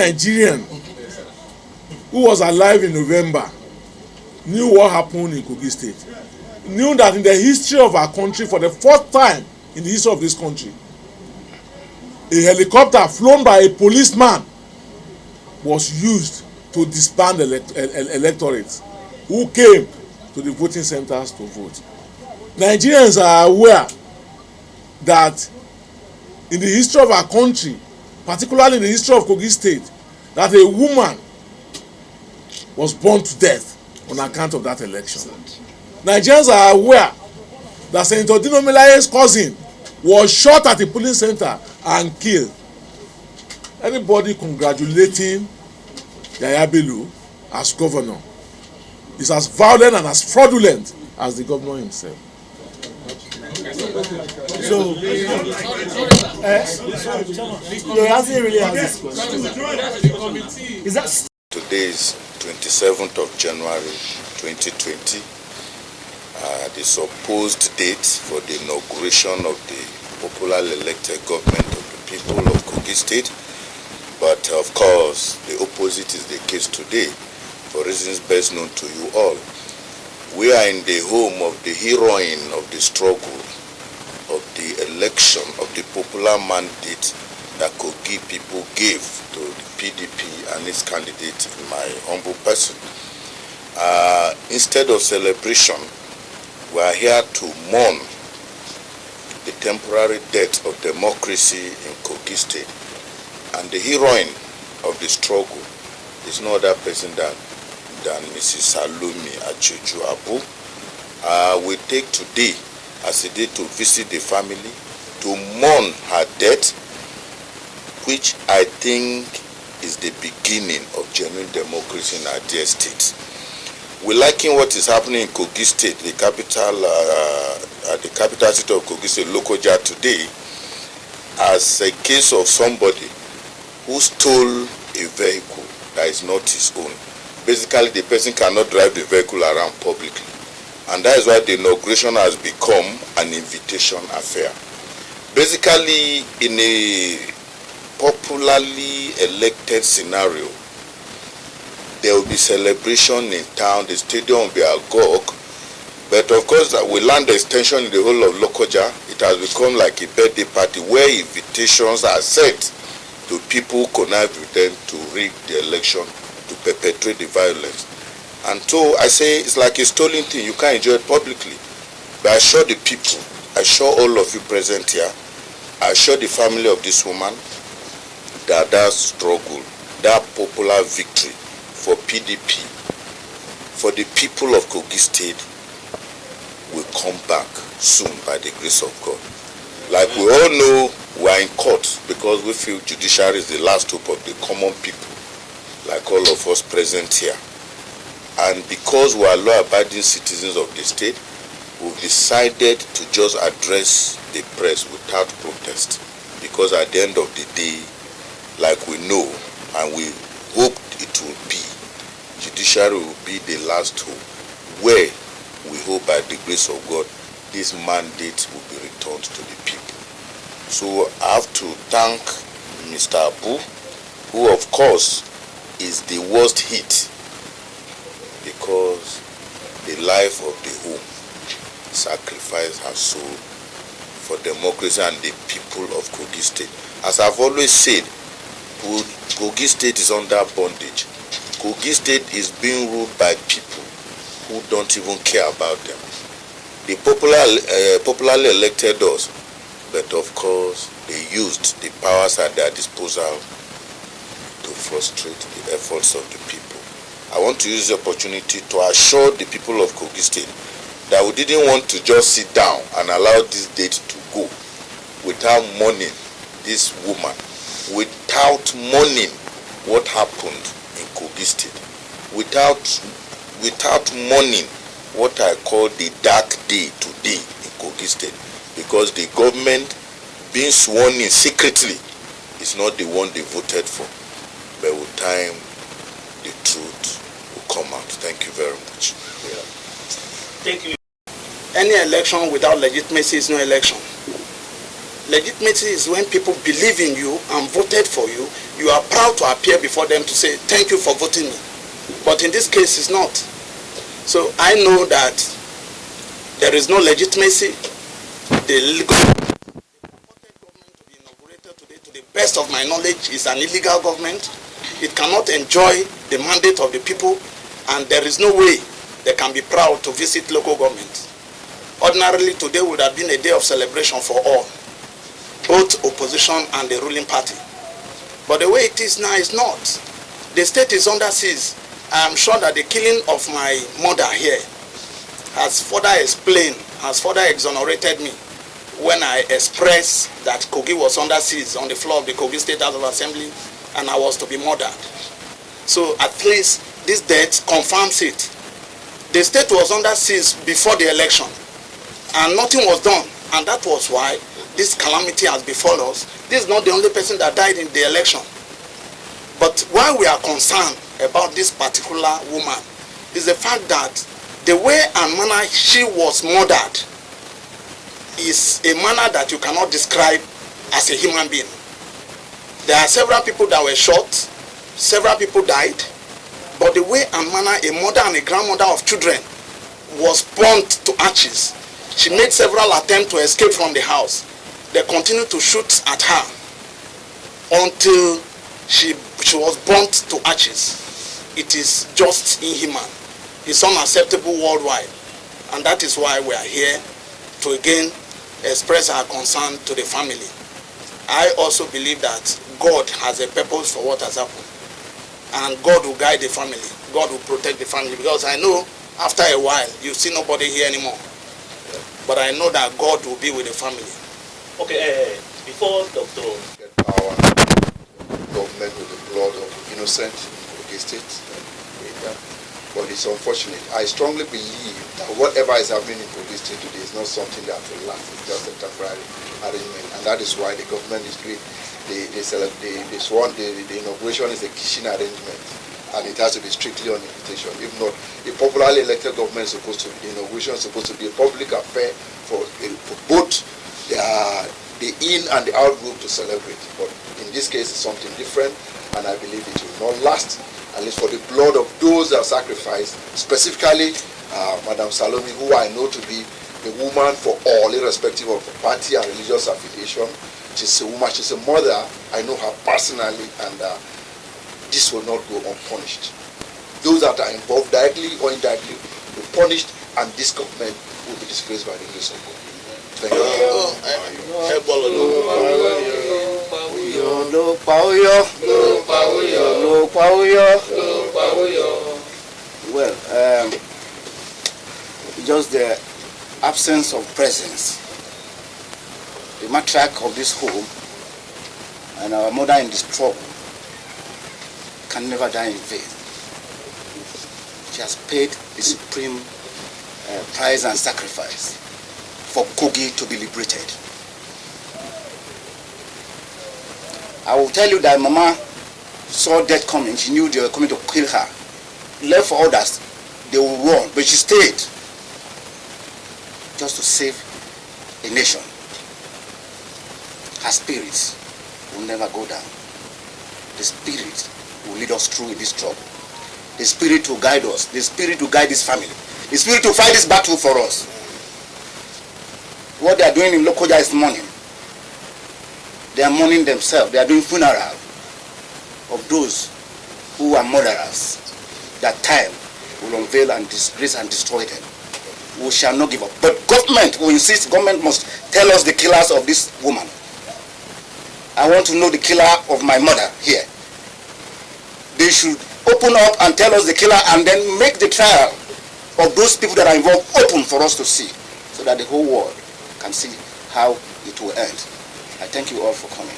Nigerian who was alive in November knew what happened in Kogi State, knew that in the history of our country, for the first time in the history of this country, a helicopter flown by a policeman was used to disband electorates who came to the voting centers to vote. Nigerians are aware that in the history of our country, particularly in the history of Kogi State, that a woman was burned to death on account of that election. Nigerians are aware that Senator Dino Melaye's cousin was shot at a polling center and killed. Anybody congratulating Yahaya Bello as governor is as violent and as fraudulent as the governor himself. So, you hasn't really asked this question. Is that today is 27th of January 2020, the supposed date for the inauguration of the popularly elected government of the people of Kogi State. But of course, the opposite is the case today, for reasons best known to you all. We are in the home of the heroine of the struggle, of the election, of the popular mandate that Kogi people gave to the PDP and its candidate, in my humble person. Instead of celebration, we are here to mourn the temporary death of democracy in Kogi State. And the heroine of the struggle is no other person than Mrs. Salome Acheju Abu. We take today as a day to visit the family, to mourn her death, which I think is the beginning of genuine democracy in our dear state. We liken what is happening in Kogi State, the capital city of Kogi State, Lokoja, today, as a case of somebody who stole a vehicle that is not his own. Basically, the person cannot drive the vehicle around publicly. And that is why the inauguration has become an invitation affair. Basically, in a popularly elected scenario, there will be celebration in town, the stadium will be agog. But of course, with land extension in the whole of Lokoja, it has become like a birthday party where invitations are sent to people who connive with them to rig the election, to perpetrate the violence. And so I say it's like a stolen thing. You can't enjoy it publicly. But I assure the people, I assure all of you present here, I assure the family of this woman that that struggle, that popular victory for PDP, for the people of Kogi State, will come back soon by the grace of God. Like we all know, we are in court because we feel judiciary is the last hope of the common people, like all of us present here. And because we are law-abiding citizens of the state, we've decided to just address the press without protest. Because at the end of the day, like we know, and we hope it will be, judiciary will be the last hope, where we hope by the grace of God, this mandate will be returned to the people. So I have to thank Mr. Abu, who of course is the worst hit, because the life of the home sacrificed her soul for democracy and the people of Kogi State. As I've always said, Kogi State is under bondage. Kogi State is being ruled by people who don't even care about them. The popularly elected us, but of course they used the powers at their disposal to frustrate the efforts of the people. I want to use the opportunity to assure the people of Kogi State that we didn't want to just sit down and allow this date to go without mourning this woman, without mourning what happened in Kogi State, without mourning what I call the dark day today in Kogi State, because the government being sworn in secretly is not the one they voted for. But with time, the truth will come out. Thank you very much. Yeah. Thank you. Any election without legitimacy is no election. Legitimacy is when people believe in you and voted for you you are proud to appear before them to say, thank you for voting me. But in this case, it's not. So I know that there is no legitimacy. The legal government to be inaugurated today, to the best of my knowledge, is an illegal government. It cannot enjoy the mandate of the people, and there is no way they can be proud to visit local government. Ordinarily, today would have been a day of celebration for all, both opposition and the ruling party. But the way it is now is not. The state is under siege. I am sure that the killing of my mother here has further explained, has further exonerated me when I expressed that Kogi was under siege on the floor of the Kogi State House of Assembly and I was to be murdered. So at least this death confirms it. The state was under siege before the election and nothing was done, and that was why this calamity has befallen us. This is not the only person that died in the election. But why we are concerned about this particular woman is the fact that the way and manner she was murdered is a manner that you cannot describe as a human being. There are several people that were shot, several people died, but the way and manner a mother and a grandmother of children was burnt to ashes. She made several attempts to escape from the house. They continued to shoot at her until she was burnt to ashes. It is just inhuman. It's unacceptable worldwide. And that is why we are here to again express our concern to the family. I also believe that God has a purpose for what has happened. And God will guide the family. God will protect the family. Because I know after a while, you see nobody here anymore. But I know that God will be with the family. Okay, before Dr. Get power, government with the blood of innocent Kogi State. But it's unfortunate. I strongly believe that whatever is happening in Kogi State today is not something that will last. It's just a temporary arrangement. And that is why the government is great. The inauguration is a kitchen arrangement. And it has to be strictly on invitation. If not, a popularly elected government is supposed to be, the inauguration is supposed to be a public affair for both the in and the out group to celebrate. But in this case, it's something different, and I believe it will not last, at least for the blood of those that sacrificed, specifically Madam Salome, who I know to be the woman for all, irrespective of party and religious affiliation. She's a woman, she's a mother. I know her personally, and this will not go unpunished. Those that are involved directly or indirectly will be punished, and this government will be disgraced by the grace of God. Thank you. Well, just the absence of presence, the matriarch of this home, and our mother in this trouble can never die in vain. She has paid the supreme price and sacrifice for Kogi to be liberated. I will tell you that Mama saw death coming. She knew they were coming to kill her. Left for others, they will run, but she stayed just to save a nation. Her spirit will never go down. The spirit will lead us through this trouble. The spirit will guide us. The spirit will guide this family. The spirit will fight this battle for us. What they are doing in Lokoja is mourning. They are mourning themselves. They are doing funeral of those who are murderers. That time will unveil and disgrace and destroy them. We shall not give up. But government will insist, government must tell us the killers of this woman. I want to know the killer of my mother here. They should open up and tell us the killer, and then make the trial of those people that are involved open for us to see, so that the whole world can see how it will end. I thank you all for coming.